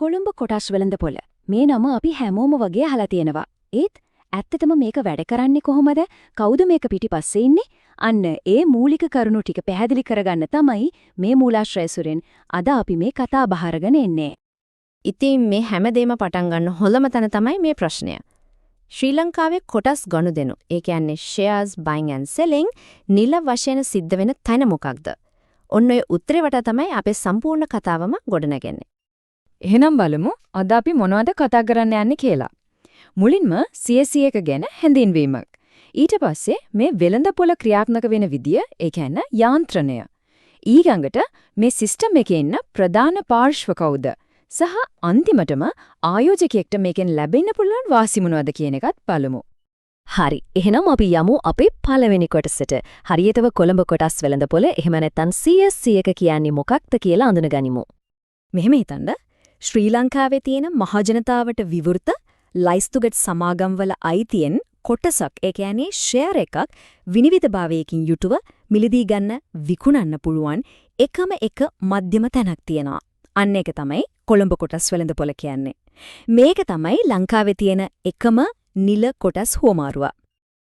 කොළඹ කොටස් වෙළඳපොළ. මේ නම අපි හැමෝම වගේ අහලා තියෙනවා. ඒත් ඇත්තටම මේක වැඩ කරන්නේ කොහොමද? කවුද මේක පිටිපස්සේ ඉන්නේ? අන්න ඒ මූලික කරුණු ටික පැහැදිලි කරගන්න තමයි මේ මූලාශ්‍රය සුරෙන් අද අපි මේ කතා බහ අරගෙන එන්නේ. ඉතින් මේ හැමදේම පටන් ගන්න හොඳම තැන තමයි මේ ප්‍රශ්නය. ශ්‍රී ලංකාවේ කොටස් ගනුදෙනු, ඒ කියන්නේ shares buying and selling නිල වශයෙන් සිද්ධ වෙන තැන මොකක්ද? ඔන්න ඔය උත්තරේ වටා තමයි අපේ සම්පූර්ණ කතාවම ගොඩනගන්නේ. එහෙනම් බලමු අද අපි මොනවද කතා කරන්න යන්නේ කියලා. මුලින්ම CSE එක ගැන හැඳින්වීමක්. ඊට පස්සේ මේ වෙළඳපොළ ක්‍රියාත්මක වෙන විදිය, ඒ කියන්නේ යාන්ත්‍රණය. ඊළඟට මේ සිස්ටම් එකේ ඉන්න ප්‍රධාන පාර්ශ්ව කවුද? සහ අන්තිමටම ආයෝජකයෙක්ට මේකෙන් ලැබෙන්න පුළුවන් වාසි මොනවද කියන එකත් බලමු. හරි. එහෙනම් අපි යමු අපේ පළවෙනි කොටසට. හරියටම කොළඹ කොටස් වෙළඳපොළ එහෙම නැත්නම් CSE එක කියන්නේ මොකක්ද කියලා අඳුනගනිමු. මෙහෙම හිතන්න. ශ්‍රී ලංකාවේ තියෙන මහජනතාවට විවෘත ලයිස්තුගත් සමාගම්වල අයිතියෙන් කොටසක්, ඒ කියන්නේ ෂෙයාර් එකක් විනිවිදභාවයකින් යුතුව මිලදී ගන්න විකුණන්න පුළුවන් එකම එක මධ්‍යම තැනක් තියෙනවා. අන්න ඒක තමයි කොළඹ කොටස් වෙළඳපොළ කියන්නේ. මේක තමයි ලංකාවේ තියෙන එකම නිල කොටස් හුවමාරුව.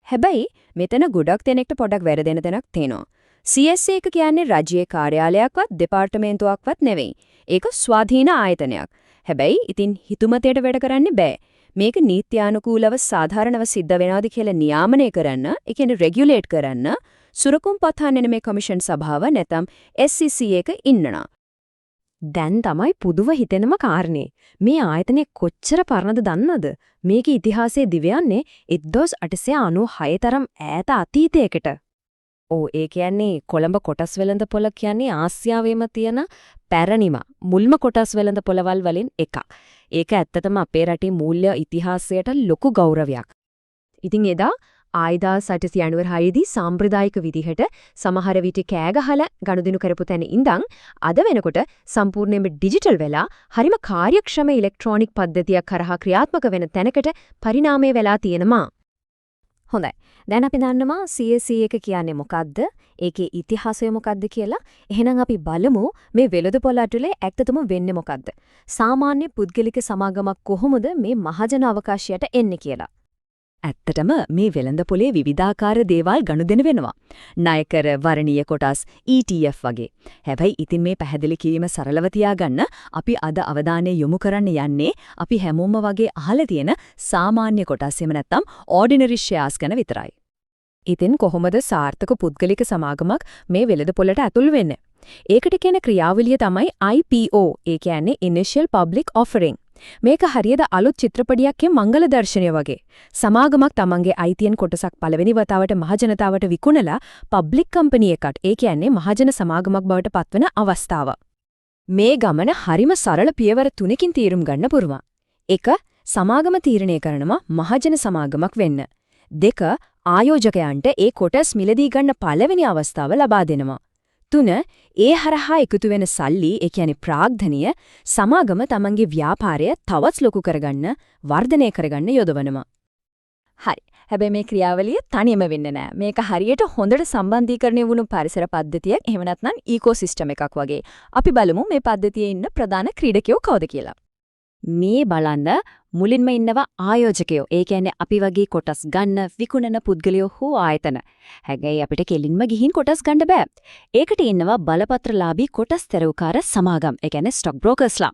හැබැයි මෙතන ගොඩක් දෙනෙක්ට පොඩක් වැරදෙන තැනක් තියෙනවා. CSE එක කියන්නේ රජයේ කාර්යාලයක්වත් දෙපාර්තමේන්තුවක්වත් නෙවෙයි. ඒක ස්වාධීන ආයතනයක්. හැබැයි ඉතින් හිතුමතයට වැඩ කරන්න බෑ. මේක නීත්‍යානුකූලව සාධාරණව සිද්ධ වෙනවද කියලා නියාමනය කරන්න, ඒ කියන්නේ රෙගියුලේට් කරන්න සුරකුම් පතාන්නේ මේ කමිෂන් සභාව නැත්නම් SCC එක ඉන්නවා. දැන් තමයි පුදුව හිතෙනම කාරණේ. මේ ආයතනය කොච්චර පරණද දන්නවද? මේකේ ඉතිහාසයේ දිවයන්නේ 1896 තරම් ඈත අතීතයකට. ඒ කියන්නේ කොළඹ කොටස් වෙළඳපොළ කියන්නේ ආසියාවේම තියෙන පැරණිම මුල්ම කොටස් වෙළඳපොළවල් වලින් එකක්. ඒක ඇත්තටම අපේ රටේ මූල්‍ය ඉතිහාසයට ලොකු ගෞරවයක්. ඉතින් එදා 1896 දී සාම්ප්‍රදායික විදිහට සමහර විට කෑ ගහලා ගනුදෙනු කරපු තැන ඉඳන් අද වෙනකොට සම්පූර්ණයෙන්ම ඩිජිටල් වෙලා හරිම කාර්යක්ෂම ඉලෙක්ට්‍රොනික පද්ධතියක් කරහා ක්‍රියාත්මක වෙන තැනකට පරිණාමය වෙලා තියෙනවා. හොඳයි. දැන් අපි දන්නවා CSE එක කියන්නේ මොකද්ද? ඒකේ ඉතිහාසය මොකද්ද කියලා. එහෙනම් අපි බලමු මේ වෙළඳපොළ ඇතුලේ ඇත්තටම වෙන්නේ මොකද්ද? සාමාන්‍ය පුද්ගලික සමාගමක් කොහොමද මේ මහජන අවකාශයට එන්නේ කියලා. ඇත්තටම මේ වෙළඳපොලේ විවිධාකාර දේවල් ගනුදෙනු වෙනවා. ණයකර, වර්ණීය කොටස්, ETF වගේ. හැබැයි ඉතින් මේ පැහැදිලි කිරීම සරලව තියාගන්න අපි අද අවධානය යොමු කරන්න යන්නේ අපි හැමෝම වගේ අහලා තියෙන සාමාන්‍ය කොටස් එහෙම නැත්නම් ordinary shares ගැන විතරයි. ඉතින් කොහොමද සාර්ථක පුද්ගලික සමාගමක් මේ වෙළඳපොළට ඇතුල් වෙන්නේ? ඒකට කියන ක්‍රියාවලිය තමයි IPO. ඒ කියන්නේ Initial Public Offering. මේක හරියට අලුත් චිත්‍රපටයක්ගේ මංගල දර්ශනය වගේ. සමාගමක් තමන්ගේ අයිතියෙන් කොටසක් පළවෙනි වතාවට මහජනතාවට විකුණලා පබ්ලික් කම්පැනි එකකට, ඒ කියන්නේ මහජන සමාගමක් බවට පත්වන අවස්ථාව. මේ ගමන හරිම සරල පියවර තුනකින් තීරුම් ගන්න පුරුම. 1. සමාගම තීරණය කරනවා මහජන සමාගමක් වෙන්න. 2. ආයෝජකයන්ට ඒ කොටස් මිලදී ගන්න පළවෙනි අවස්ථාව ලබා දෙනවා. 3. ඒ හරහා එකතු වෙන සල්ලි, ඒ කියන්නේ ප්‍රාග්ධනිය සමාගම තමන්ගේ ව්‍යාපාරය තවත් ලොකු කරගන්න, වර්ධනය කරගන්න යොදවනවා. හරි. හැබැයි මේ ක්‍රියාවලිය තනියම වෙන්නේ නැහැ. මේක හරියට හොඳට සම්බන්ධීකරණය වුණු පරිසර පද්ධතියක්, එහෙම නැත්නම් ඉකෝසිස්ටම් එකක් වගේ. අපි බලමු මේ පද්ධතියේ ඉන්න ප්‍රධාන ක්‍රීඩකයෝ කවුද කියලා. මේ බලන්න මුලින්ම ඉන්නවා ආයෝජකයෝ. ඒ කියන්නේ අපි වගේ කොටස් ගන්න, විකුණන පුද්ගලයෝ හෝ ආයතන. හැබැයි අපිට කෙලින්ම ගිහින් කොටස් ගන්න බෑ. ඒකට ඉන්නවා බලපත්‍රලාභී කොටස් තැරවුකාර සමාගම්. ඒ කියන්නේ ස්ටොක් බ්‍රෝකර්ස්ලා.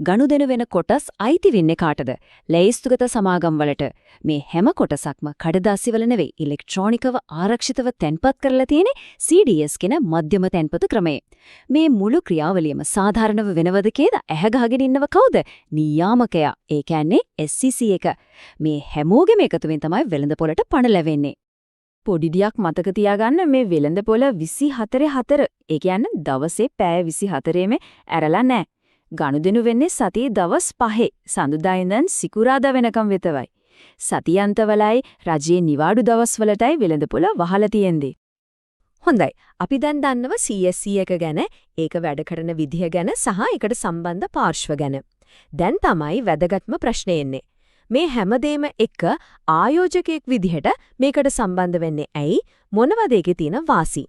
ගනුදෙනු වෙන කොටස් අයිති වෙන්නේ කාටද? ලැයිස්තුගත සමාගම් වලට. මේ හැම කොටසක්ම කඩදාසි වල නෙවෙයි, ඉලෙක්ට්‍රොනිකව ආරක්ෂිතව තැන්පත් කරලා තියෙන්නේ CDS කියන මධ්‍යම තැන්පතු ක්‍රමය. මේ මුළු ක්‍රියාවලියම සාධාරණව වෙනවද කියලා ඇහැ ගහගෙන ඉන්නව කවුද? නියාමකයා. ඒ කියන්නේ SCC එක. මේ හැමෝගෙම එකතුවෙන් තමයි වෙළඳපොළට පණ ලැබෙන්නේ. පොඩි දියක් මතක තියාගන්න මේ වෙළඳපොළ 24/4. ඒ කියන්නේ දවසේ පැය 24ෙම ඇරලා නැහැ. ගනුදෙනු වෙන්නේ සතියේ දවස් 5 සඳුදා ඉඳන් සිකුරාදා වෙනකම් වෙතවයි. සතියන්තවලයි රජයේ නිවාඩු දවස්වලටයි වෙළඳපොළ වහලා තියෙන්නේ. හොඳයි. අපි දැන් දන්නව CSE එක ගැන, ඒක වැඩ කරන විදිහ ගැන සහ ඒකට සම්බන්ධ පාර්ශ්ව ගැන. දැන් තමයි වැදගත්ම ප්‍රශ්නේ එන්නේ. මේ හැමදේම එක්ක ආයෝජකයෙක් විදිහට මේකට සම්බන්ධ වෙන්නේ ඇයි? මොනවද ඒකේ තියෙන වාසි?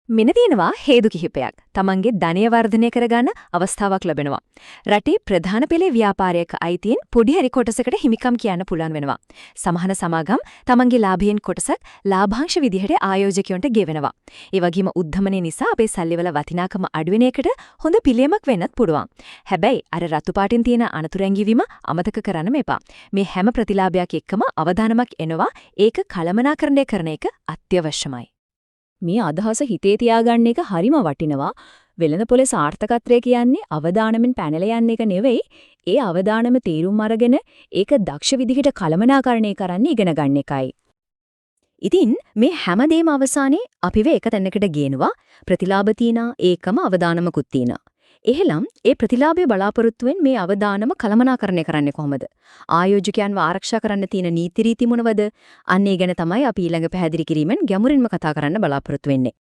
මෙන්න තියෙනවා හේතු කිහිපයක්. තමන්ගේ ධනය වර්ධනය කරගන්න අවස්ථාවක් ලැබෙනවා. රටේ ප්‍රධාන පෙළේ ව්‍යාපාරයක අයිතියෙන් පොඩි හරි කොටසකට හිමිකම් කියන්න පුළුවන් වෙනවා. සමහර සමාගම් තමන්ගේ ලාභයෙන් කොටසක් ලාභාංශ විදිහට ආයෝජකයන්ට ගෙවනවා. ඒ වගේම උද්ධමනය නිසා අපේ සල්ලිවල වටිනාකම අඩු වෙන එකට හොඳ පිළියමක් වෙන්නත් පුළුවන්. හැබැයි අර රතු පාටින් තියෙන අනතුරු ඇඟිවීම අමතක කරන්න මෙපා. මේ හැම ප්‍රතිලාභයක් එක්කම අවදානමක් එනවා. ඒක කළමනාකරණය කරන එක අත්‍යවශ්‍යමයි. මේ අදහස හිතේ තියාගන්න එක හරිම වටිනවා. වෙළඳපොලේ සාර්ථකත්වය කියන්නේ අවදානමෙන් පැනලා යන්න එක නෙවෙයි. ඒ අවදානම තීරුම් අරගෙන ඒක දක්ෂ විදිහට කළමනාකරණය කරන්න ඉගෙන ගන්න එකයි. ඉතින් මේ හැමදේම අවසානයේ අපිව එක තැනකට ගේනවා. ප්‍රතිලාභ තියනා ඒකම අවදානමකුත් තියනා. එහෙනම් ඒ ප්‍රතිලාභයේ බලාපොරොත්තුෙන් මේ අවදානම කළමනාකරණය කරන්නේ කොහොමද? ආයෝජකයන්ව ආරක්ෂා කරන්න තියෙන නීති රීති මොනවද? අන්න ඒ ගැන තමයි අපි ඊළඟ පැහැදිලි කිරීමෙන් ගැඹුරින්ම කතා කරන්න බලාපොරොත්තු වෙන්නේ.